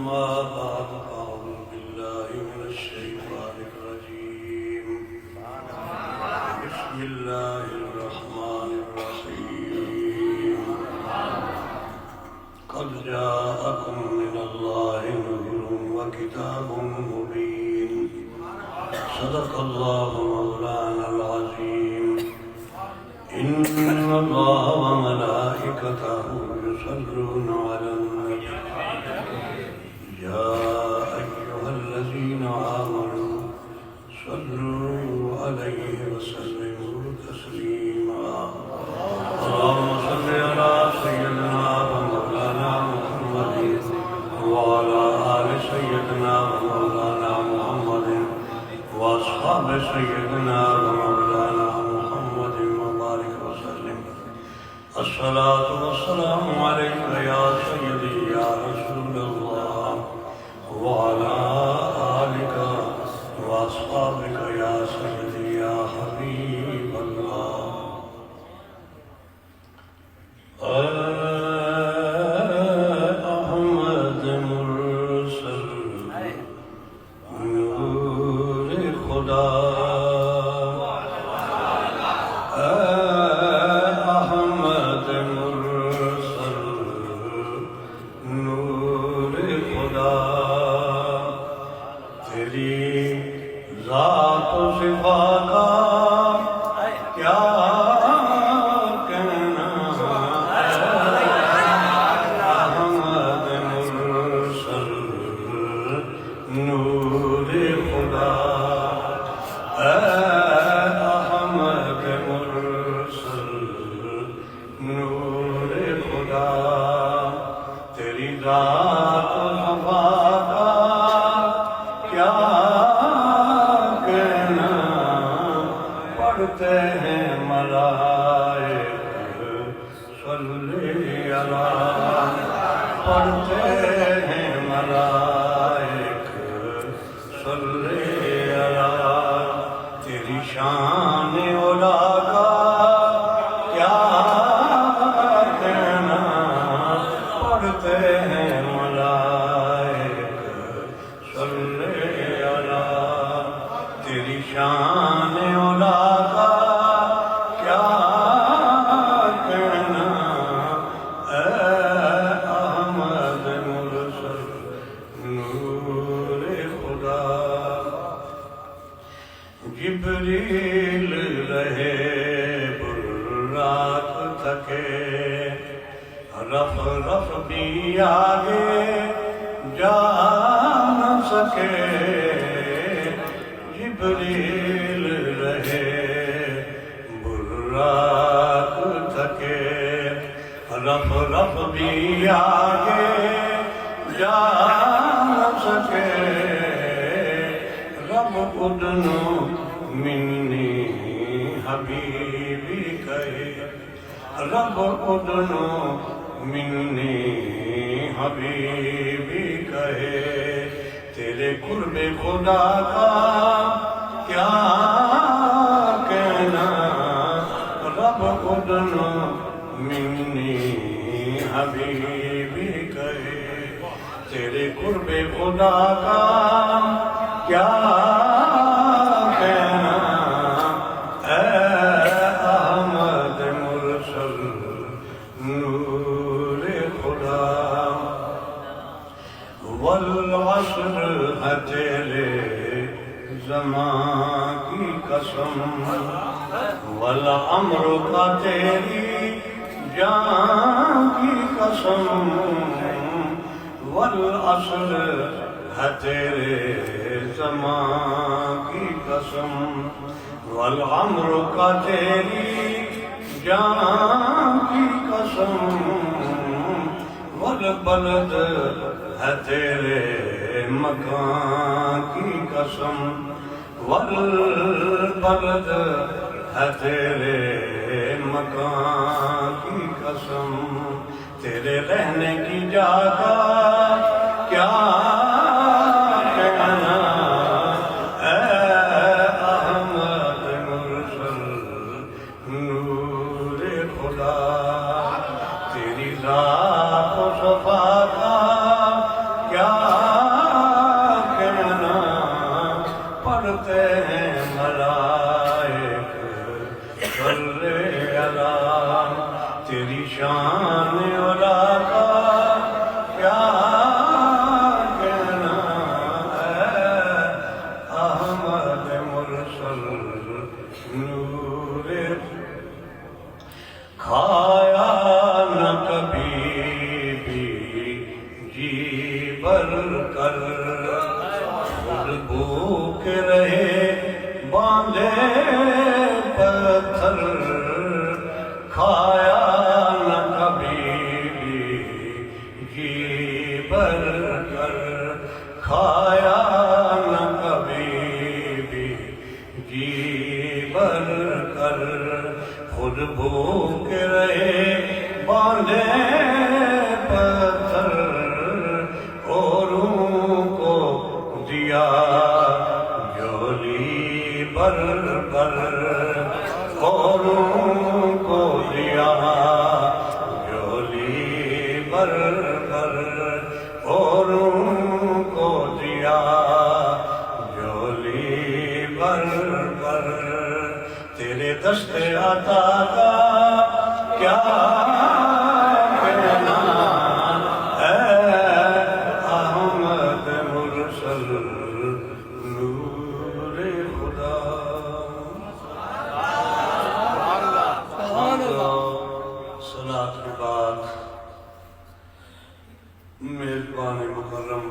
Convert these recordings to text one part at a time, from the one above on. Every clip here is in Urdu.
أما بعد أعوذ بالله من الشيطان الرجيم بسم الله الرحمن الرحيم قد جاءكم من الله نور وكتاب مبين صدق الله مولانا العظيم إن الله وملائكته يصلون على النبي يا أيها الذين آمنوا صلوا عليه وسلموا تسليما اللهم صل على سيدنا ومولانا محمد وعلى آل سيدنا ومولانا محمد وأصحاب سيدنا ومولانا محمد وبارك وسلم الصلاة والسلام عليك يا سيدي يا رسول الله وعلى آلك وأصحابك يا سيدي يا حبيب الله أحمد مرسل نور خدا أحمد مرسل نور خدا تیری ذات و صفات کا کیا کہنا احمد مرسل نور خدا احمد مرسل نور خدا تیری ذات و صفات کا کیا کہنا پڑھتے ہیں ملائک صلی اللہ پڑھتے ہیں ملائک صلی اللہ تیری شان اولا کا کیا کہنا پڑھتے ہیں ملائک صلی اللہ تیری شان اولا کا کیا کہنا اے احمد مرسل نور خدا جبریل رہے براق تھکے رف رف بھی آگے جا نہ سکے جبریل رہے براق تھکے رف رف بھی آگے جا نہ سکے رب ادنو منی حبیبی کہے رب ادنو منی حبیبی کہے تیرے قرب خدا کا کیا کہنا رب ادنو منی حبیبی کہے تیرے قرب خدا کا کیا کہنا اے احمد مرسل نور خدا والعصر ہے تیرے زمان کی قسم والعمر کا تیری جان کی قسم والعصر ہے تیرے زمان کی قسم والعمر کا تیری جان کی قسم والبلد ہے تیرے مکان کی قسم والبلد ہے تیرے مکان کی قسم تیرے رہنے کی جگہ کیا کہنا اے احمد مرسل نور خدا تیری ذات و صفات کا کیا کر خود بھوک رہے باندھے پتھر کھایا نہ کبھی جی بھر کر کھایا نہ کبھی بھی جی بھر کر خود بھوک رہے باندھے پتھر اوروں کو دیا جھولی بھر بھر اوروں کو دیا جھولی بھر بھر اوروں کو دیا جھولی بھر بھر تیرے دست عطا کا کیا کہنا ہے احمد مرسل نور خدا صلاۃ کے بعد میزبان مکرم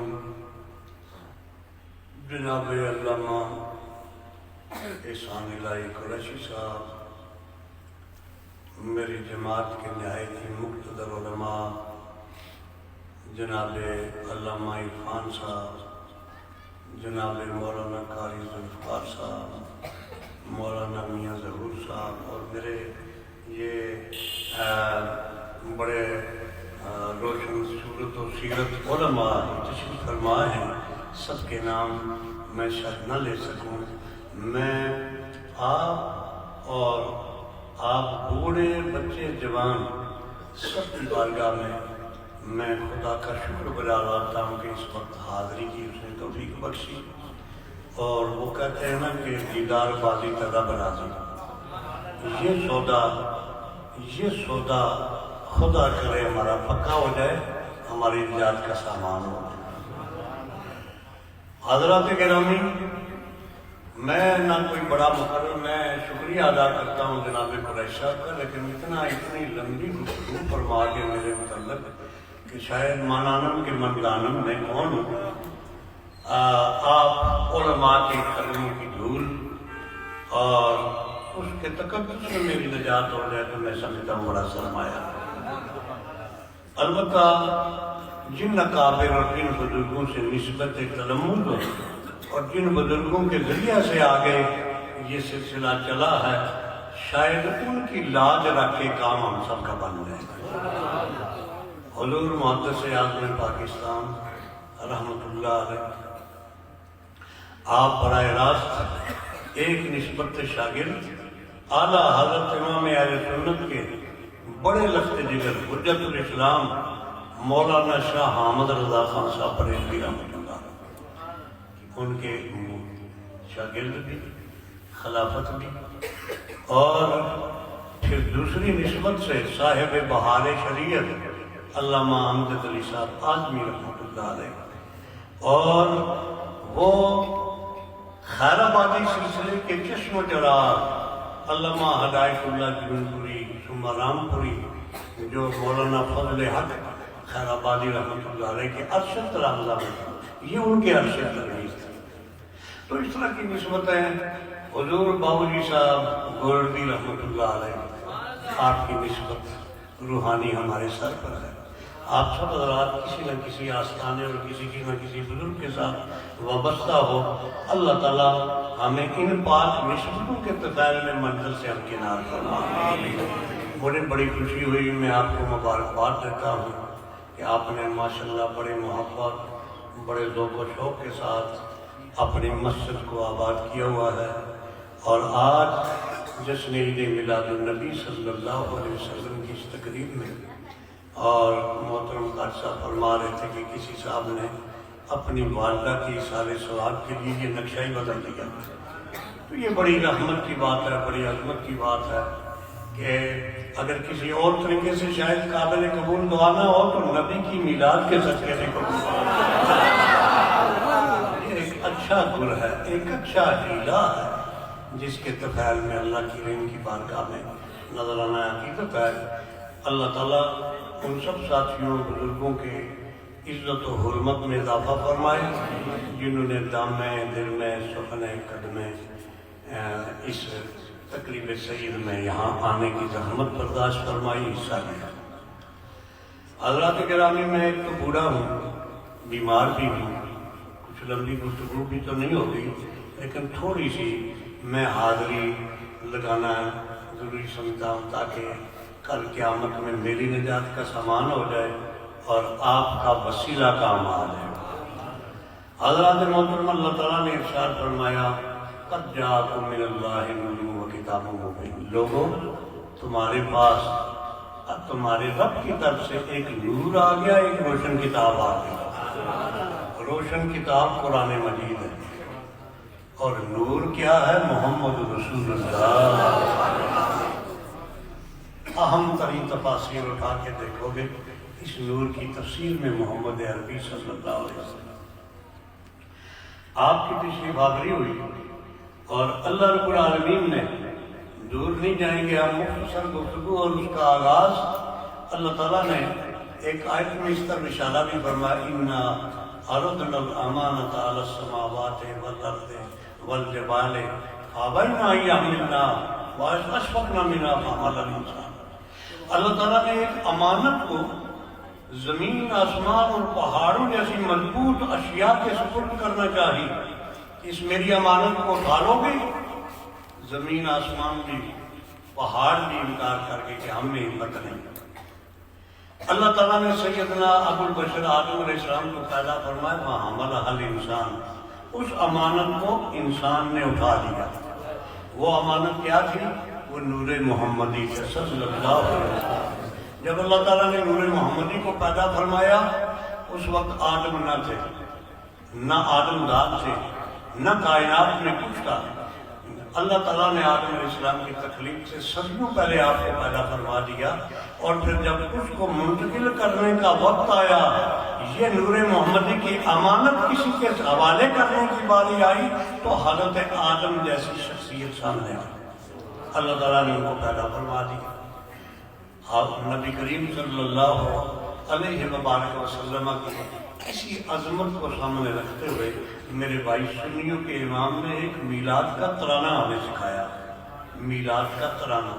جناب علامہ احسان الہی قریشی صاحب، میری جماعت کے نہایت ہی مقتدر علماء جناب علامہ عرفان صاحب، جناب مولانا قاری ذوالفقار صاحب، مولانا میاں ظہور صاحب، اور میرے یہ بڑے روشن صورت و سیرت علماء تشریف فرما ہیں، سب کے نام میں شاید نہ لے سکوں۔ میں آپ اور آپ بوڑھے بچے جوان سب کی بارگاہ میں خدا کا شکر گزار لاتا ہوں کہ اس وقت حاضری کی اس نے توفیق بخشی، اور وہ کہتے ہیں نا کہ دیدار بازی تدا بنا دی، یہ سودا خدا کرے ہمارا پکا ہو جائے، ہماری نجات کا سامان ہو جائے۔ حضرات گرامی، میں نہ کوئی بڑا مقرر، میں شکریہ ادا کرتا ہوں جناب قریشی صاحب کا، لیکن اتنی لمبی گفتگو فرما کے میرے متعلق کہ شاید مانانم کے منگانم میں کون ہوں۔ آپ علماء کے قدموں کی دھول اور اس کے تقدس میں میری نجات ہو جائے تو میں سمجھتا ہوں بڑا سرمایہ۔ البتہ جن اکابر اور جن بزرگوں سے نسبت تلمود ہو اور جن بزرگوں کے ذریعہ سے آگے یہ سلسلہ چلا ہے، شاید ان کی لاج رکھ کے کام ہم سب کا بن جائے۔ حضور محدث اعظم پاکستان رحمت اللہ علیہ، آپ براہ راست ایک نسبت شاگرد اعلیٰ حضرت امام اہل سنت کے بڑے لخت جگر حجت الاسلام مولانا شاہ حامد رضا خان صاحب بریلوی رحمۃ اللہ، ان کے شاگرد بھی، خلافت بھی، اور پھر دوسری نسبت سے صاحب بہار شریعت علامہ امجد علی صاحب اعظمی رحمۃ اللہ علیہ، اور وہ خیر آبادی سلسلے کے چشم و چراغ علامہ ہدایت اللہ جونپوری ثم رامپوری، جو مولانا فضل حق خیر آبادی رحمۃ اللہ علیہ کے ارشد رمضہ میں، یہ ان کے ارشد تلمیذ تھے۔ تو اس طرح کی نسبتیں حضور باوجی صاحب گولڈی رحمۃ اللہ علیہ، آپ کی نسبت روحانی ہمارے سر پر ہے۔ آپ سب حضرات کسی نہ کسی آستانے اور کسی نہ کسی بزرگ کے ساتھ وابستہ ہو، اللہ تعالیٰ ہمیں ان پاک نسبتوں کے طفیل میں منزل سے ہمکنار فرمائے۔ مجھے بڑی خوشی ہوئی، میں آپ کو مبارکباد دیتا ہوں کہ آپ نے ماشاءاللہ بڑے محبت، بڑے ذوق و شوق کے ساتھ اپنی مسجد کو آباد کیا ہوا ہے، اور آج جشن عید میلاد النبی صلی اللہ علیہ وسلم کی اس تقریب میں، اور محترم قاری صاحب فرما رہے تھے کہ کسی صاحب نے اپنی والدہ کی سال ثواب کے لیے یہ نقشہ ہی بدل دیا، تو یہ بڑی رحمت کی بات ہے، بڑی عظمت کی بات ہے کہ اگر کسی اور طریقے سے شاید قابل قبول دعا نہ ہو تو نبی کی میلاد کے صدقے سے قبول ہو۔ یہ ایک اچھا گر ہے، ایک اچھا ہیلا ہے، جس کے طفیل میں اللہ کی رحم کی بارگاہ میں نظرانہ حقیقت ہے۔ اللہ تعالیٰ ان سب ساتھیوں بزرگوں کے عزت و حرمت میں اضافہ فرمائے، جنہوں نے دامے دل میں سخنے قدمے اس تقریب سعید میں یہاں آنے کی زحمت برداشت فرمائی، حصہ لیا۔ حضرات گرامی، میں ایک تو بوڑھا ہوں، بیمار بھی ہوں، کچھ لمبی گفتگو بھی تو نہیں ہوگی، لیکن تھوڑی سی میں حاضری لگانا ضروری سمجھتا ہوں تاکہ کل قیامت میں میری نجات کا سامان ہو جائے اور آپ کا وسیلہ کام آ جائے۔ حضرات محترم، اللہ تعالیٰ نے ارشاد فرمایا قد جاءکم من اللہ نور و کتاب مبین، لوگوں تمہارے پاس تمہارے رب کی طرف سے ایک نور آ گیا، ایک روشن کتاب آ گیا۔ روشن کتاب قرآن مجید ہے، اور نور کیا ہے؟ محمد رسول اللہ۔ اہم ترین تفاسیر اٹھا کے دیکھو گے، اس نور کی تفسیر میں محمد عربی صلی اللہ علیہ وسلم آپ کی تشریف آوری ہوئی، اور اللہ رب العالمین نے، دور نہیں جائیں گے ہم، مختصر گفتگو اور اس کا آغاز اللہ تعالیٰ نے ایک آیت میں اس طرح اشارہ بھی فرمایا اِنَّا عَرَضْنَا الْأَمَانَةَ عَلَى السَّمَاوَاتِ وَالْأَرْضِ وَالْجِبَالِ فَأَبَيْنَ أَن يَحْمِلْنَهَا وَأَشْفَقْنَ مِنْهَا فَحَمَلَهَا الْإِنسَانُ۔ اللہ تعالیٰ نے ایک امانت کو زمین، آسمان اور پہاڑوں جیسی مضبوط اشیاء کے سپرد کرنا چاہی، اس میری امانت کو اٹھا لو گے؟ زمین آسمان بھی، پہاڑ بھی انکار کر کے کہ ہم میں ہمت نہیں۔ اللہ تعالیٰ نے سیدنا ابو البشر آدم علیہ السلام کو پیدا فرمایا فَحَمَلَهَا الْإِنسَانُ، اس امانت کو انسان نے اٹھا لیا۔ وہ امانت کیا تھی؟ وہ نور محمدی صلی اللہ علیہ وسلم۔ جب اللہ تعالیٰ نے نور محمدی کو پیدا فرمایا، اس وقت آدم نہ تھے، نہ آدم ذات تھے، نہ کائنات میں کچھ تھا۔ اللہ تعالیٰ نے آدم علیہ السلام کی تخلیق سے صدیوں پہلے آپ کو پیدا فرما دیا، اور پھر جب اس کو منتقل کرنے کا وقت آیا، یہ نور محمدی کی امانت کسی کے حوالے کرنے کی باری آئی تو حضرت آدم جیسی شخصیت سامنے آئی، اللہ تعالیٰ نے ان کو پیدا فرما دیا۔ نبی کریم صلی اللہ علیہ وآلہ وسلم کی اسی عظمت کو سامنے رکھتے ہوئے میرے بھائی سنیوں کے امام نے ایک میلاد کا ترانہ ہمیں سکھایا۔ میلاد کا ترانہ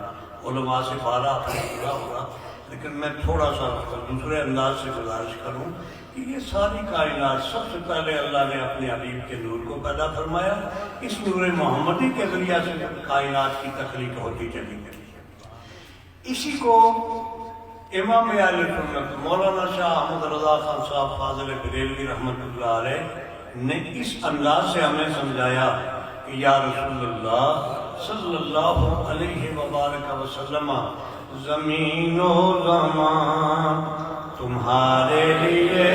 علماء سے بارہ پورا ہوگا، لیکن میں تھوڑا سا دوسرے انداز سے گزارش کروں کہ یہ ساری کائنات سب سے پہلے اللہ نے اپنے حبیب کے نور کو پیدا فرمایا، اس نور محمدی کے ذریعہ سے کائنات کی تخلیق ہوتی چلی گئی۔ اسی کو امام اہل سنت مولانا شاہ احمد رضا خان صاحب فاضل بریلوی رحمۃ اللہ علیہ نے اس انداز سے ہمیں سمجھایا کہ یا رسول اللہ صلی اللہ علیہ وآلہ وسلم، زمین و زمان تمہارے لیے،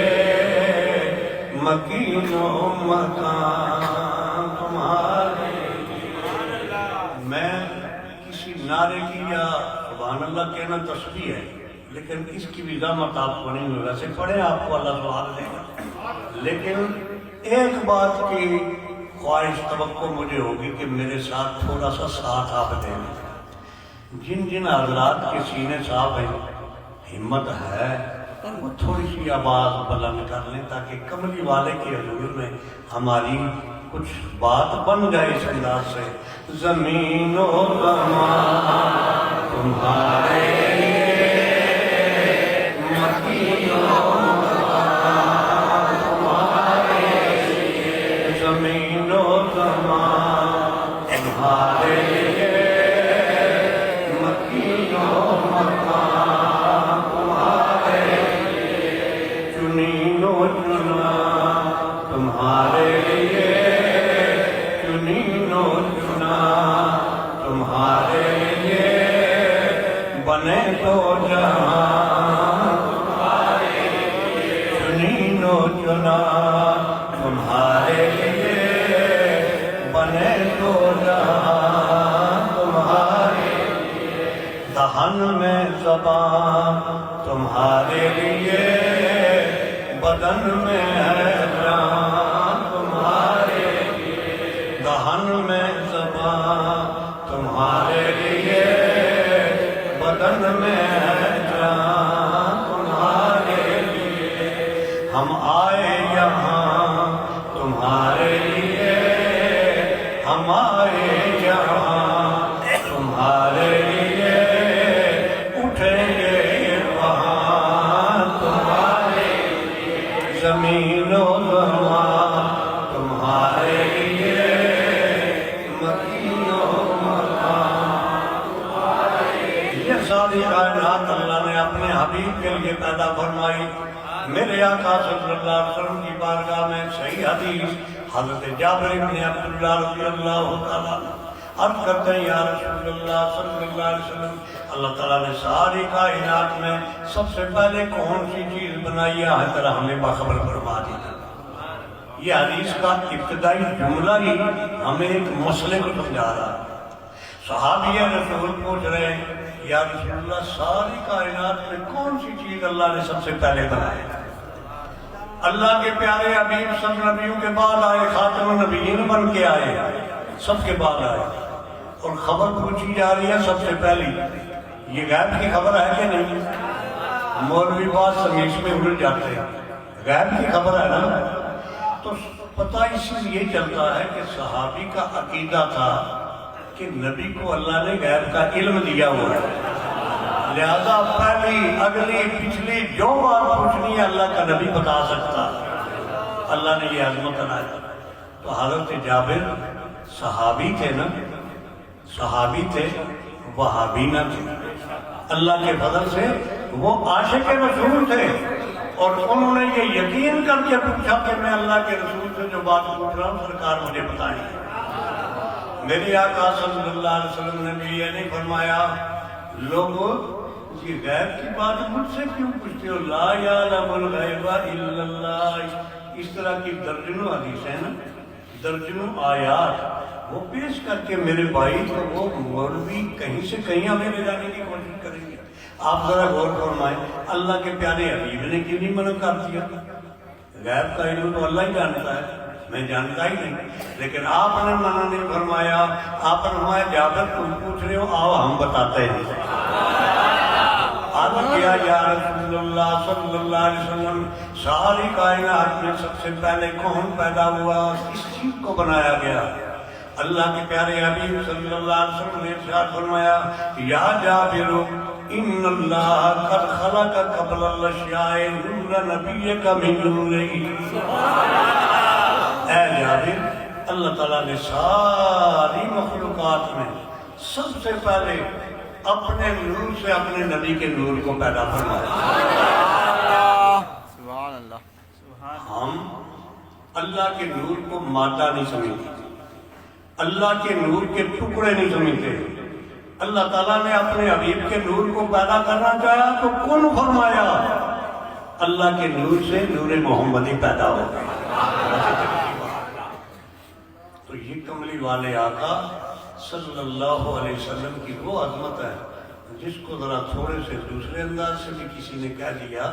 مکین و مکان تمہارے لیے۔ میں کسی نعرے کی یا سبحان اللہ کہنا تسبیح ہے، لیکن اس کی بھی ضامت آپ کو نہیں ہوگا، ویسے پڑھیں آپ کو اللہ سبحان دے گا، لیکن ایک بات کی خواہش توقع مجھے ہوگی کہ میرے ساتھ تھوڑا سا ساتھ آپ دیں۔ جن جن حضرات کے سینے صاحب ہیں، ہمت ہے، وہ تھوڑی سی آواز بلند کر لیں تاکہ کملی والے کے حضور میں ہماری کچھ بات بن جائے اس انداز سے۔ زمین و زمان تمہارے دہن میں زبان تمہارے لیے، بدن میں ہے جان تمہارے لیے۔ دہن میں زبان تمہارے لیے، بدن میں ہے جان تمہارے لیے۔ ہم حبیب کے لیے پیدا فرمائی۔ میرے آقا صلی اللہ علیہ وسلم کی بارگاہ میں صحیح حدیث حضرت جابر بن عبداللہ رضی اللہ تعالیٰ عرض کرتے ہیں یا رسول اللہ صلی اللہ علیہ وسلم، اللہ تعالیٰ نے ساری کائنات میں سب سے پہلے کون سی چیز بنائی ہے؟ ہر طرح ہمیں باخبر فرما دی۔ یہ حدیث کا ابتدائی جملہ ہی ہمیں ایک مسئلے کو سمجھا رہا ہے۔ صحابی رسول پوچھ رہے ہیں یا رسول اللہ ساری کائنات میں کون سی چیز اللہ نے سب سے پہلے بنائی؟ اللہ کے پیارے حبیب سب نبیوں کے بعد آئے، خاتم النبیین بن کے آئے، سب کے بعد آئے، اور خبر پوچھی جا رہی ہے سب سے پہلی۔ یہ غیب کی خبر ہے کہ نہیں؟ مولوی بات سمیش میں الجھ جاتے ہیں، غیب کی خبر ہے نا؟ تو پتہ اسی لیے چلتا ہے کہ صحابی کا عقیدہ تھا کہ نبی کو اللہ نے غیب کا علم دیا ہوا ہے، لہذا پہلی اگلی پچھلی جو بات پوچھنی ہے اللہ کا نبی بتا سکتا۔ اللہ نے یہ عظمت عنایت۔ تو حضرت جابر صحابی تھے نا، صحابی تھے، وہابی نہ تھے۔ اللہ کے فضل سے وہ عاشق رسول تھے، اور انہوں نے یہ یقین کر کے پوچھا کہ میں اللہ کے رسول سے جو بات پوچھ رہا ہوں سرکار مجھے بتائیں۔ میرے آقا صلی اللہ علیہ وسلم نے بھی یہ نہیں فرمایا لوگوں یہ غیب کی بات مجھ سے کیوں پوچھتے ہو؟ لا یعلم الغیب الا اللہ۔ اس طرح کی درجنوں حدیث ہیں نا، درجنوں آیات وہ پیش کر کے میرے بھائی تو وہ مولوی کہیں سے کہیں ہمیں لے جانے کی کوشش کریں گے۔ آپ ذرا غور فرمائیں، اللہ کے پیارے حبیب نے کیوں نہیں منع کر دیا؟ غیب کا علم تو اللہ ہی جانتا ہے، میں جانتا ہی نہیں، لیکن آپ نے منع نہیں فرمایا۔ آپ نے فرمایا جابر تم پوچھ رہے ہو، آؤ ہم بتاتے ہیں۔ عرض کیا یا رسول اللہ صلی اللہ علیہ وسلم ساری کائنات میں سب سے پہلے کون پیدا ہوا، کس چیز کو بنایا گیا؟ اللہ کے پیارے حبیب صلی اللہ علیہ وسلم نے ارشاد فرمایا یا جابر ان اللہ قد خلق قبل الاشیاء نور نبیک من نورہ۔ اے جابر، اللہ تعالیٰ نے ساری مخلوقات میں سب سے پہلے اپنے نور سے اپنے نبی کے نور کو پیدا فرمایا۔ سبحان اللہ۔ ہم اللہ کے نور کو مادہ نہیں سمجھتے، اللہ کے نور کے ٹکڑے نہیں سمجھتے۔ اللہ تعالیٰ نے اپنے حبیب کے نور کو پیدا کرنا چاہا تو کن فرمایا، اللہ کے نور سے نور محمدی پیدا ہو گیا۔ تو یہ کملی والے آقا صلی اللہ علیہ وسلم کی وہ عظمت ہے جس کو ذرا تھوڑے سے دوسرے انداز سے بھی کسی نے کہہ دیا،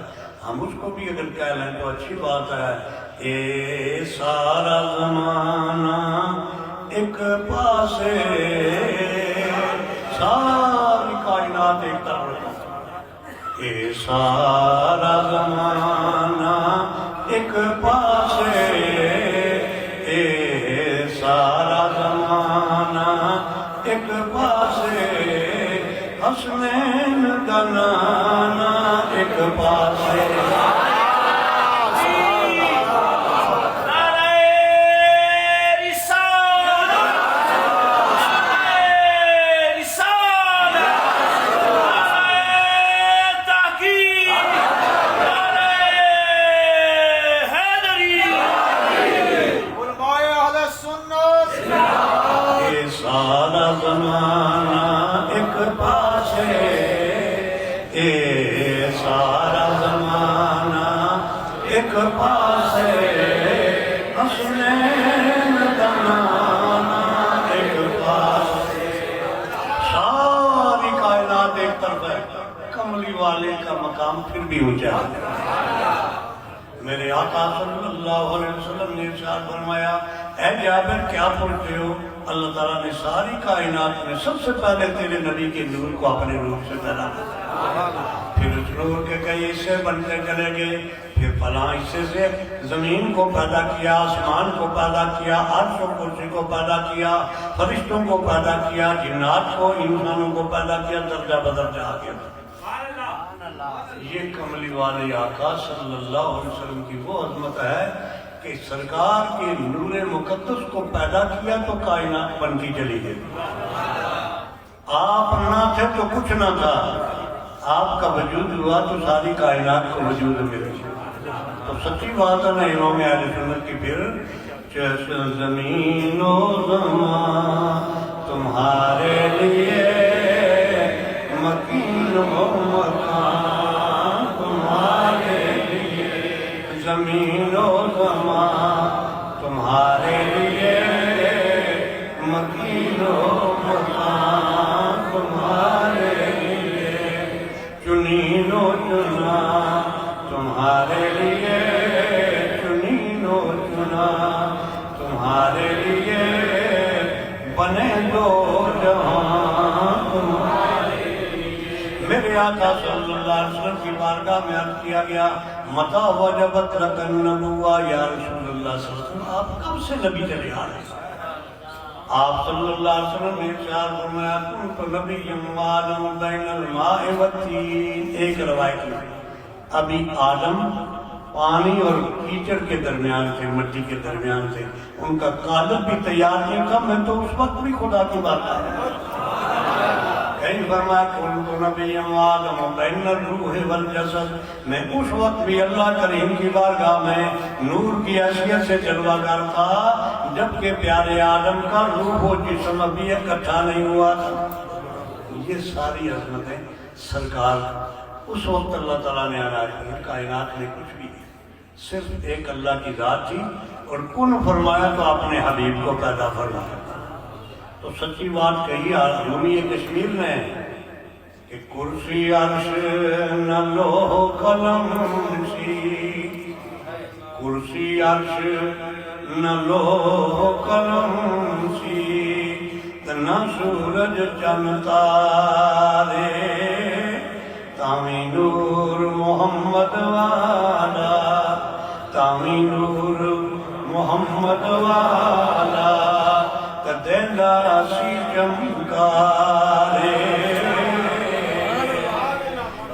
ہم اس کو بھی اگر کہہ لیں تو اچھی بات ہے۔ اے سارا زمانہ ایک پاسے، ساری کائنات ایک طرف، اے سارا زمانہ ایک پاسے، اے سارا زمانہ ایک پاسے، حسنین کا نانا ایک پاسے۔ ایک پاسے حسنین کا نانا ایک پاسے، ساری کائنات ایک طرف ہے، کملی والے کا مقام پھر بھی اونچا ہے۔ میرے آقا صلی اللہ علیہ وسلم نے ارشاد فرمایا اے جابر کیا پوچھتے ہو؟ اللہ تعالیٰ نے ساری کائنات میں سب سے پہلے تیرے نبی کے نور کو اپنے نور سے پیدا کیا، پھر اس نور کے کئی حصے بنتے چلے گئے، پھر فلاں حصے سے زمین کو پیدا کیا، آسمان کو پیدا کیا، عرش و کرسی کو پیدا کیا، فرشتوں کو پیدا کیا، جنات کو، انسانوں کو پیدا کیا، درجہ بدرجہ آ گیا۔ یہ کملی والے آقا صلی اللہ علیہ وسلم کی وہ عظمت ہے کہ سرکار کے نور مقدس کو پیدا کیا تو کائنات بنتی چلی گئی۔ آپ نہ تھے تو کچھ نہ تھا، آپ کا وجود ہوا تو ساری کائنات کو وجود ملی۔ تو سچی بات ہے نا امام اہل سنت کی پھر جیسے زمین و زمان تمہارے لیے مکین و مکان تمہارے لیے زمین و زمان تمہارے لیے مکین و مکان تمہارے لیے چنین و چنا تمہارے لیے چنین و چنا تمہارے لیے بنے دو جہاں تمہارے لیے۔ میرے آقا صلی اللہ علیہ وسلم کی بارگاہ میں عرض کیا گیا متا وجبت لک النبوہ یا رسول اللہ صلی اللہ علیہ وسلم، آپ کب سے نبی چلے آ رہے ہیں؟ آپ صلی اللہ علیہ وسلم نے ارشاد فرمایا کنت نبی آدم بین الماء والطین۔ ایک روایت میں ابھی آدم پانی اور کیچڑ کے درمیان تھے، مٹی کے درمیان تھے، ان کا قالب بھی تیار نہیں تھا، میں تو اس وقت بھی خدا کی بات کر رہا ہوں۔ کہیں فرمایا کنت نبی آدم بین الروح والجسد، میں اس وقت بھی اللہ کریم کی بارگاہ میں نور کی حیثیت سے جلوہ گر تھا، جبکہ پیارے آدم کا روح و جسم ابھی اکٹھا نہیں ہوا تھا۔ یہ ساری عظمتیں سرکار اس وقت اللہ تعالیٰ نے عنایت کی، کائنات میں کچھ بھی نہیں، صرف ایک اللہ کی ذات تھی اور کن فرمایا تو اپنے حبیب کو پیدا فرمایا۔ تو سچی بات کہی رومی کشمیر نے کہ کرسی عرش نہ لوح قلم سی، کرسی عرش نہ لوح قلم سی، نہ سورج چند تارے، تامی نور محمد والا، تامی نور محمد والا، کدیلا سی چمکارے،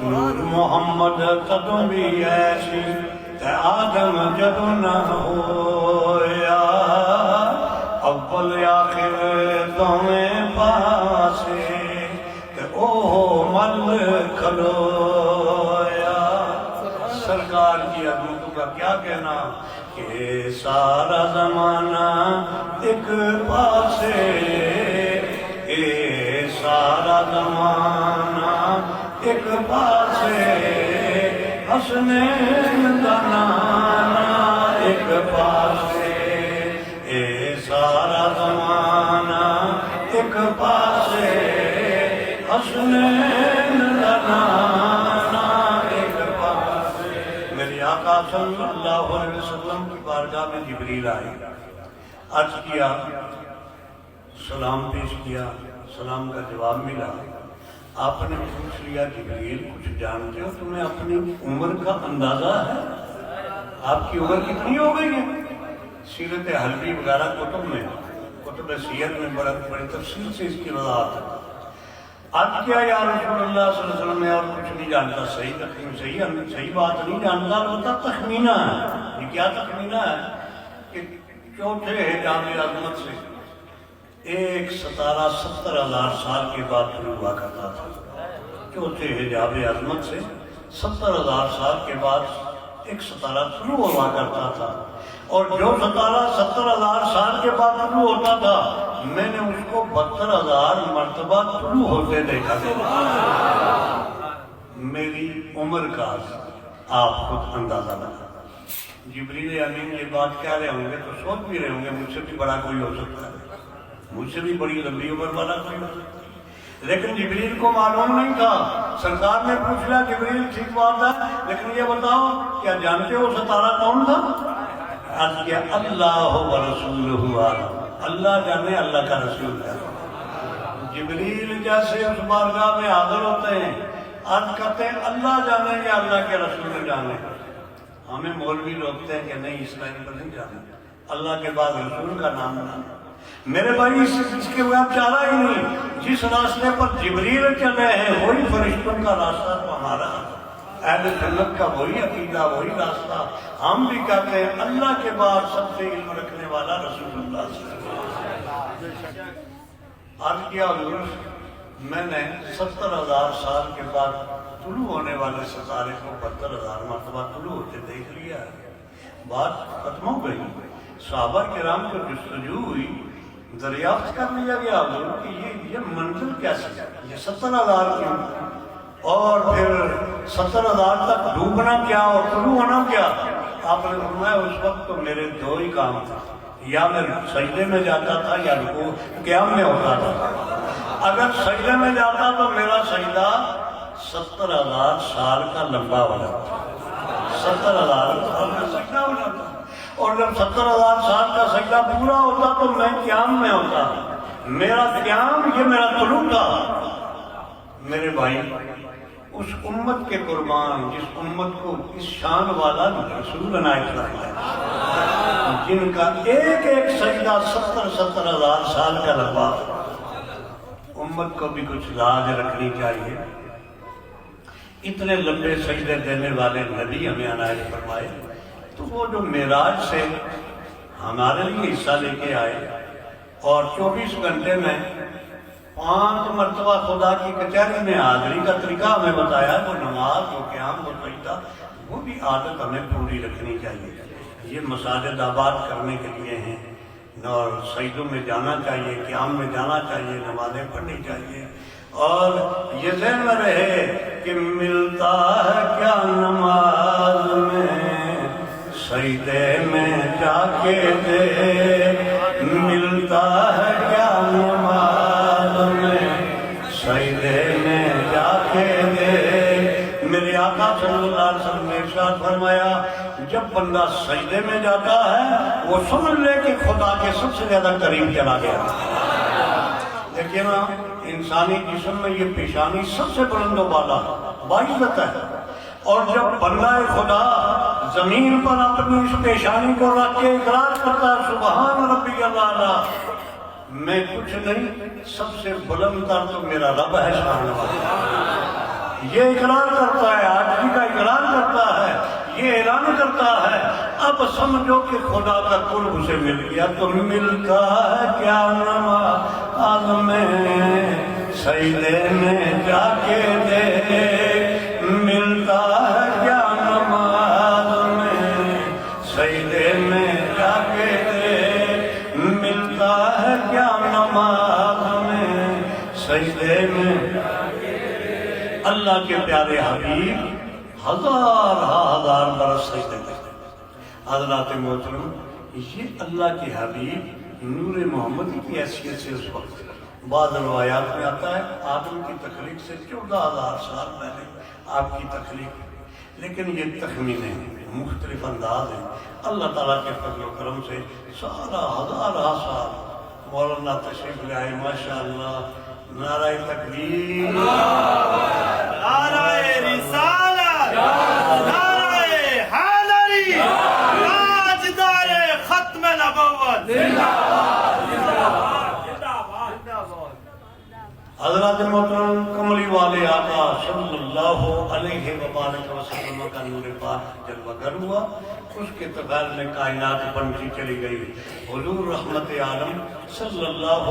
نور محمد تدوں بھی ایسی تے آدم جدوں نہ ہویا، اول آخر تمہیں پاسے تے اوہ مل کھلویا۔ سرکار کی عظمتوں کا کیا کہنا کہ سارا زمانہ ایک پاسے، اے سارا زمانہ ایک پاسے، حسنین دا نانا ایک پاسے، اے سارا زمانہ ایک پاسے، حسنین دا نانا ایک پاسے۔ میرے آقا صلی اللہ علیہ وسلم کی بارگاہ میں جبریل آئے، عرض کیا، سلام پیش کیا، سلام کا جواب ملا۔ آپ نے پوچھ لیا جبریل کچھ جانتے ہو، تمہیں اپنی عمر کا اندازہ ہے؟ آپ کی عمر کتنی ہو گئی ہے؟ سیرت حلبی وغیرہ کتب میں، کتب سیر میں بڑی تفصیل سے اس کی وضاحت ہے۔ عرض کیا یا رسول اللہ صلی اللہ علیہ وسلم میں اور کچھ نہیں جانتا، صحیح بات نہیں جانتا، البتہ تخمینہ ہے۔ یہ کیا تخمینہ ہے کہ چوتھے حجاب عظمت سے ایک ستارہ 70,000 سال کے بعد شروع ہوا کرتا تھا۔ چوتھے حجاب عظمت سے 70,000 سال کے بعد ایک ستارہ شروع ہوا کرتا تھا، اور جو ستارہ 70,000 سال کے بعد شروع ہوتا تھا میں نے اس کو 72,000 مرتبہ شروع ہوتے دیکھا تھا۔ میری عمر کا آپ خود اندازہ لگا۔ جبریل امین یہ بات کہہ رہے ہوں گے تو سوچ بھی رہے ہوں گے مجھ سے بھی بڑا کوئی ہو سکتا ہے، مجھ سے بھی بڑی لمبی عمر والا کوئی ہو سکتا ہے، لیکن جبریل کو معلوم نہیں تھا۔ سرکار نے پوچھ لیا جبریل ٹھیک بات ہے، لیکن یہ بتاؤ کیا جانتے ہو ستارہ کون تھا؟ عرض کیا اللہ و رسولہ عالم، اللہ جانے اللہ کا رسول ہے۔ جبریل جیسے اس بارگاہ میں حاضر ہوتے ہیں، عرض کرتے ہیں اللہ جانے یا اللہ کے رسول جانے۔ ہمیں مولوی روکتے ہیں کہ نہیں اسلامی پر نہیں جانا، اللہ کے بعد رسول کا نام لانا۔ میرے بھائی اس کے بعد چارہ ہی نہیں، جس راستے پر جبریل چلے ہیں وہی فرشتوں کا راستہ تو ہمارا، اہل جنت کا وہی عقیدہ وہی راستہ۔ ہم بھی کہتے ہیں اللہ کے بعد سب سے علم رکھنے والا رسول اللہ صلی اللہ علیہ وسلم۔ عرض کیا حضور میں نے 70,000 سال کے بعد طلوع ہونے والے ستارے کو 72,000 مرتبہ طلوع ہوتے دیکھ لیا ہے۔ بات ختم ہو گئی، صحابہ کرام کو جستجو ہوئی، دریافت کر لیا گیا حضور کہ یہ منزل کیسے ہے، یہ 70,000 کیوں، اور پھر 70,000 تک ڈوبنا کیا اور طلوع ہونا کیا؟ آپ نے فرمایا اس وقت تو میرے دو ہی کام تھا، یا میں سجدے میں جاتا تھا یا رکوع قیام میں ہوتا تھا۔ اگر سجدے میں جاتا تو میرا سجدہ 70,000 سال کا لمبا ہو جاتا، 70,000 سال کا سجدہ ہو جاتا، اور جب 70,000 سال کا سجدہ پورا ہوتا تو میں قیام میں ہوتا۔ میرا قیام یہ میرا طلوع تھا۔ میرے بھائی، اس امت کے قربان جس امت کو اس شان والا رسول عنایت فرمایا، جن کا ایک ایک سجدہ 70,000 سال کا لمبا، امت کو بھی کچھ لاج رکھنی چاہیے۔ اتنے لمبے سجدے دینے والے نبی ہمیں عنایت فرمائے، تو وہ جو معراج سے ہمارے لیے حصہ لے کے آئے اور 24 گھنٹے میں 5 مرتبہ خدا کی کچہری میں حاضری کا طریقہ ہمیں بتایا، وہ نماز، وہ قیام، وہ سجدہ، وہ بھی عادت ہمیں پوری رکھنی چاہیے۔ یہ مساجد آباد کرنے کے لیے ہیں، اور سجدوں میں جانا چاہیے، قیام میں جانا چاہیے، نمازیں پڑھنی چاہیے، اور یہ ذہن میں رہے کہ ملتا ہے کیا نماز میں سجدے میں جا کے دے، ملتا ہے کیا نماز میں سجدے میں جا کے دے۔ میرے آقا صلی اللہ علیہ وسلم نے ارشاد فرمایا، جب بندہ سجدے میں جاتا ہے وہ سمجھ لے کہ خدا کے سب سے زیادہ قریب چلا گیا۔ لیکن انسانی جسم میں یہ پیشانی سب سے بلند و بالا باعزت ہے، اور جب بندہ خدا زمین پر اپنی اس پیشانی کو رکھ کے اقرار کرتا ہے، سبحان ربی الاعلیٰ، میں کچھ نہیں، سب سے بلند تر تو میرا رب ہے شان والا، یہ اقرار کرتا ہے، عاجزی کا اقرار کرتا ہے، یہ اعلان کرتا ہے، اب سمجھو کہ خدا کا قرب اسے مل گیا۔ تو ملتا ہے کیا نماز میں سجدے میں جا کے دے، ملتا ہے کیا نماز میں سجدے میں جا کے دے، ملتا ہے کیا نماز میں سجدے میں۔ اللہ کے پیارے حبیب ہزار برس سجدے کرتے۔ حضرات محترم، یہ اللہ کے حبیب نور محمدی کی حیثیت سے اس وقت، بعض روایات میں آتا ہے آدم کی تخلیق سے 14,000 سال پہلے آپ کی تخلیق، لیکن یہ تخمینے ہیں، مختلف انداز ہیں۔ اللہ تعالیٰ کے فضل و کرم سے سارا ہزار سال مولانا تشریف لے آئے، ماشاءاللہ، نعرہ تکبیر، نعرہ رسالت، نعرہ حیدری، تاجدار ختم نبوت، حضرات محترم، کملی والے آقا صلی اللہ علیہ وآلہ وسلم کا نور پاک جلوہ گر ہوا، اس کے تفیل میں کائنات بنتی چلی گئی۔ حضور رحمت عالم صلی اللہ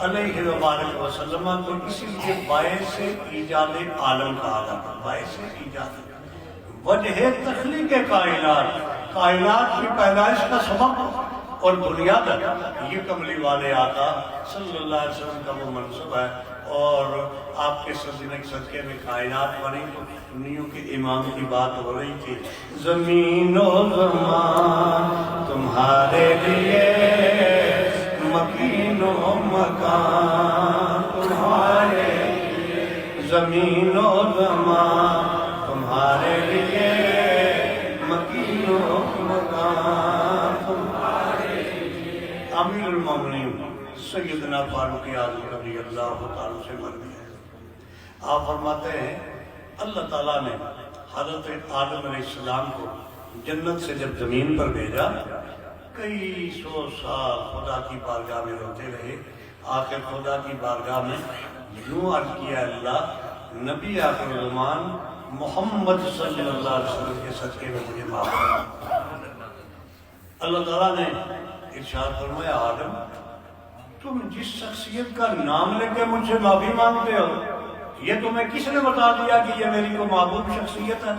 علیہ وآلہ وسلم کو اسی لیے باعث ایجاد عالم کہا جاتا، باعث ایجاد، وجہ تخلیق کائنات، کائنات کی پیدائش کا سبب اور بنیاد ہے۔ یہ کملی والے آقا صلی اللہ علیہ وسلم کا وہ منصب ہے، اور آپ کے صدقے میں کائنات بنی تو دنیا کے امام کی بات ہو رہی تھی، زمین و زمان تمہارے لیے، مکین و مکان تمہارے لیے، زمین و زمان تمہارے لیے، مکین و مکان تمہارے لیے۔ امیر المومنین سیدنا فاروق اعظم رضی اللہ تعالیٰ سے مر گئے۔ آپ فرماتے ہیں اللہ تعالیٰ نے حضرت آدم علیہ السلام کو جنت سے جب زمین پر بھیجا، کئی سو سال خدا کی بارگاہ میں روتے رہے، آخر خدا کی بارگاہ میں یوں عرض کیا، اللہ نبی آخر زمان محمد صلی اللہ علیہ وسلم کے صدقے میں مجھے معاف کرنا۔ اللہ تعالیٰ نے ارشاد فرمایا، آدم تم جس شخصیت کا نام لے کے مجھ سے معافی مانگتے ہو، یہ تمہیں کس نے بتا دیا کہ یہ میری کو محبوب شخصیت ہے؟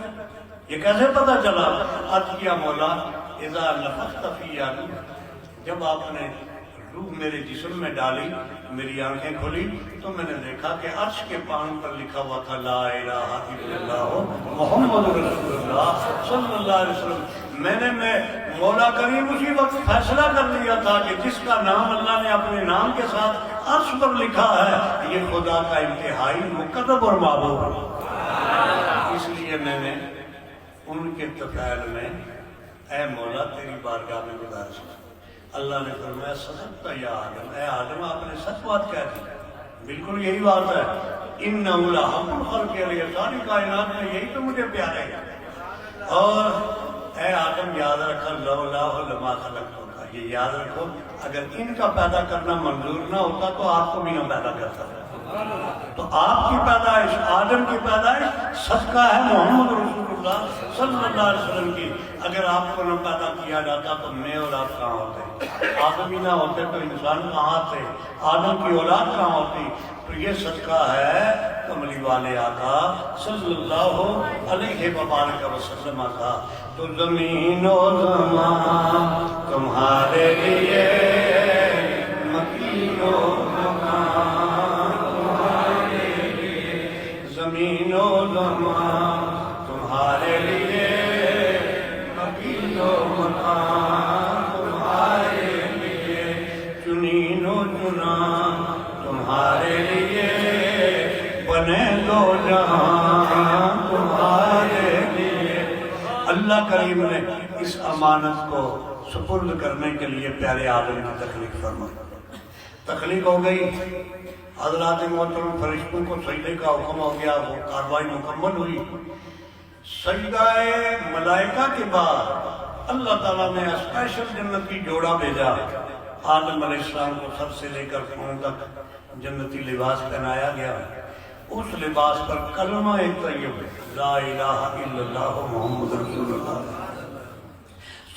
یہ کیسے پتا چلا؟ عرض کیا مولا اذا نفخت فی روح، جب آپ نے روح میرے جسم میں ڈالی، میری آنکھیں کھلی تو میں نے دیکھا کہ عرش کے پان پر لکھا ہوا تھا لا الہ الا اللہ محمد رسول اللہ صلی اللہ علیہ وسلم۔ میں نے مولا کریم اسی وقت فیصلہ کر لیا تھا کہ جس کا نام اللہ نے اپنے نام کے ساتھ عرش پر لکھا ہے یہ خدا کا انتہائی مقرب اور محبوب ہے۔ اس لیے میں نے ان کے طفیل میں اے مولا تیری بارگاہ میں گزارش کی۔ اللہ نے فرمایا صدقت یا آدم، اے آدم آپ نے سچ بات کہہ دی، بالکل یہی بات ہے۔ انہ لحق الخلق علیہ، ساری کائنات میں یہی تو مجھے پیارے ہیں۔ اور اے آدم یاد رکھا لولا لما خلقتک، یہ یاد رکھو اگر ان کا پیدا کرنا منظور نہ ہوتا تو آپ کو بھی نہ پیدا کرتا۔ تو آپ کی پیدائش، آدم کی پیدائش صدقہ ہے محمد رسول اللہ صلی اللہ علیہ وسلم کی۔ اگر آپ کو نہ پیدا کیا جاتا تو میں اور آپ کہاں ہوتے؟ آدم ہی نہ ہوتے تو انسان کہاں تھے؟ آدم کی اولاد کہاں ہوتی؟ تو یہ صدقہ ہے کملی والے آقا صلی اللہ علیہ وآلہ وسلم کا۔ تو زمین و زمان تمہارے لیے مکین و مکان، زمین و زمان تمہارے لیے مکین و مکان، تمہارے لیے چنین و چنان، تمہارے لیے بنے دو جہاں، تمہارے لیے۔ اللہ کریم نے اس امانت کو سپرد کرنے کے لیے پیارے آدم کی تخلیق فرمائی۔ تخلیق ہو گئی، حضرات محترم فرشتوں کو سجدے کا حکم ہو گیا، وہ کاروائی مکمل ہوئی۔ سجدہ ملائکہ کے بعد اللہ تعالیٰ نے اسپیشل جنتی جوڑا بھیجا۔ آدم علیہ السلام کو سر سے لے کر پاؤں تک جنتی لباس پہنایا گیا۔ اس لباس پر کلمہ طیب لا الہ الا اللہ محمد رسول اللہ،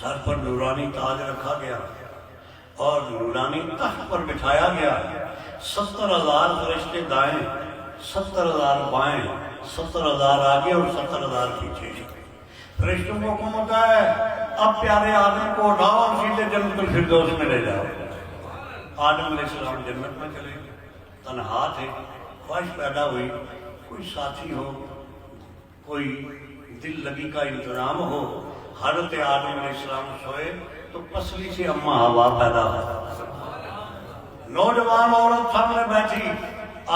سر پر نورانی تاج رکھا گیا اور نورانی تخت پر بٹھایا گیا۔ 70,000 فرشتے دائیں، 70,000 بائیں، 70,000 آگے اور 70,000 پیچھے۔ فرشتوں کو حکم ہوتا ہے اب پیارے آدم کو اٹھاؤ اور سیدھے جنت الفردوس میں لے جاؤ۔ آدم علیہ السلام جنت میں چلے، تنہا تھے، خواہش پیدا ہوئی کوئی ساتھی ہو، کوئی دل لگی کا انتظام ہو۔ حضرت آدم علیہ السلام سوئے تو پسلی سے اماں ہوا پیدا ہوا، نوجوان عورت سامنے بیٹھی۔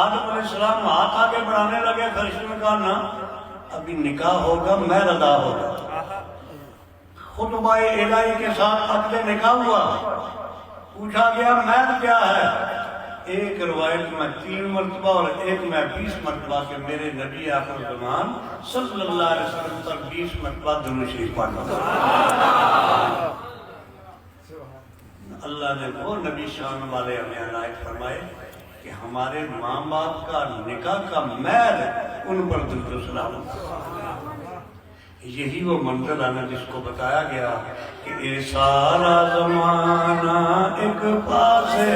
آدم علیہ السلام ہاتھ آگے بڑھانے لگے، فرشتوں نے کہا نہ ابھی نکاح ہوگا، مہر ادا ہوگا۔ خطبہ الہی کے ساتھ عقد نکاح ہوا، پوچھا گیا مہر کیا ہے؟ ایک روایت میں 3 مرتبہ اور ایک میں 20 مرتبہ کہ میرے نبی آخر زمان صلی اللہ علیہ وسلم پر 20 مرتبہ درود شریف پڑھنا۔ اللہ نے وہ نبی شان والے ہمیں عنایت فرمائے کہ ہمارے ماں باپ کا نکاح کا مہر ان پر درود و سلام۔ یہی وہ منظر ہے جس کو بتایا گیا کہ اے سارا زمانہ ایک پاسے،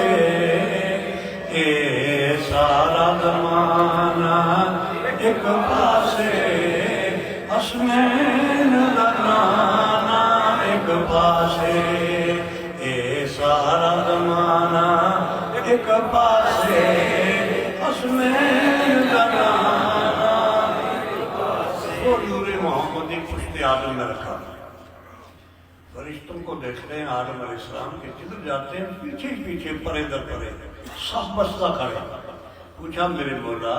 اے سارا زمانہ ایک پاسے، حسنین لگانا ایک پاسے، اے سارا زمانہ ایک پاسے، حسنین لگانا ایک پاسے۔ وہ نور محمدی پشت آدم میں رکھا۔ فرشتوں کو دیکھتے ہیں آدم علیہ السلام کے جدھر جاتے ہیں پیچھے پیچھے پرے در پرے سب بستہ کھڑے۔ پوچھا میرے مولا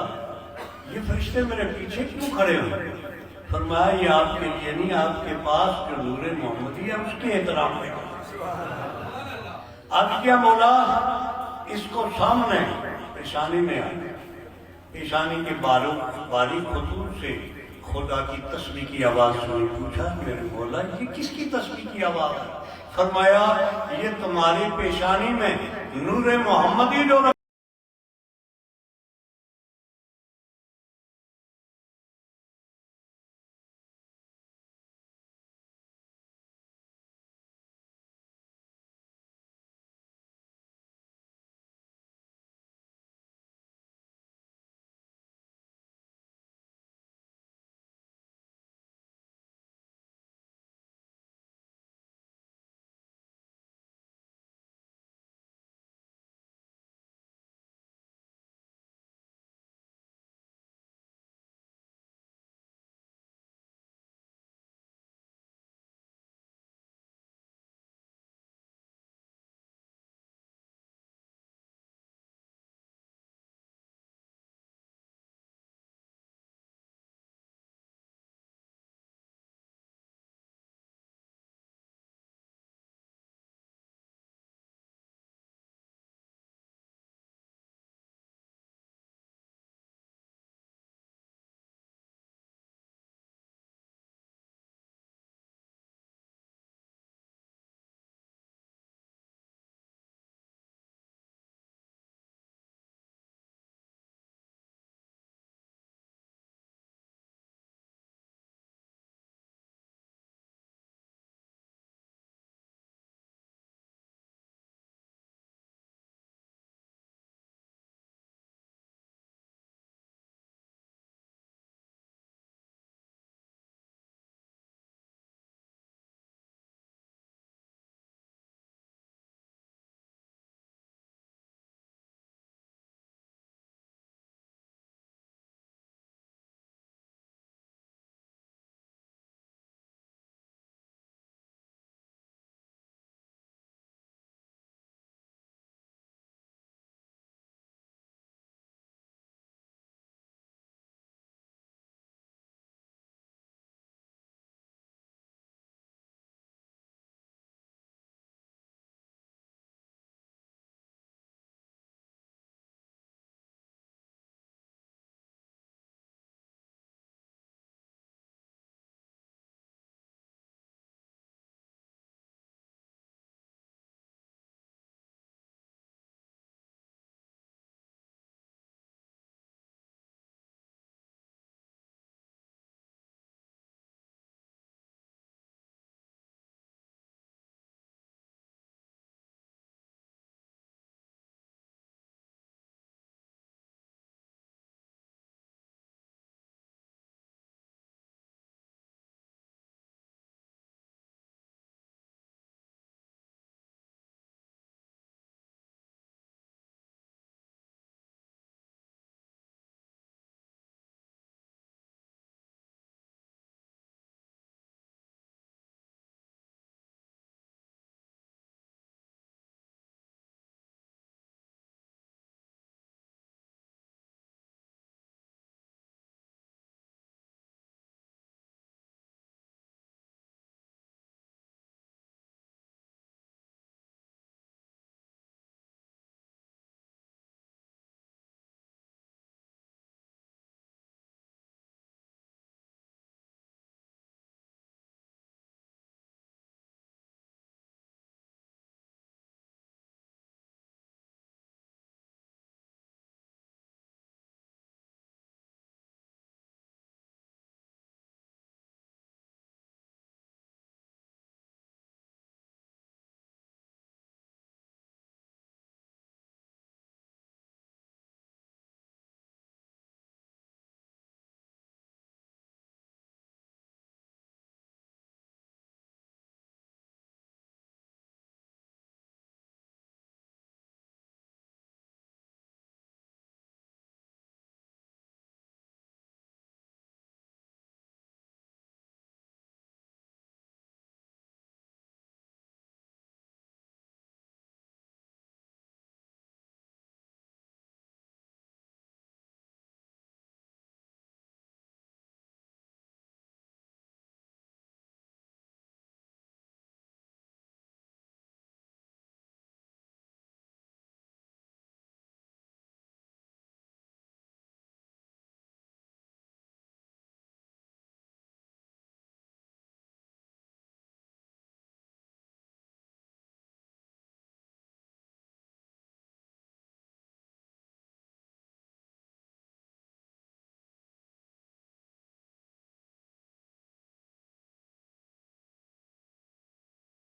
یہ فرشتے میرے پیچھے کیوں کھڑے ہیں؟ فرمایا یہ آپ کے لیے نہیں، آپ کے پاس جو نور محمدی ہے اس کے احترام میں۔ اب کیا مولا اس کو سامنے پیشانی میں آئے، پیشانی کے باریک خطوط سے خدا کی تسبیح کی آواز سنی۔ پوچھا میرے مولا یہ کس کی تسبیح کی آواز ہے؟ فرمایا یہ تمہاری پیشانی میں نور محمدی جو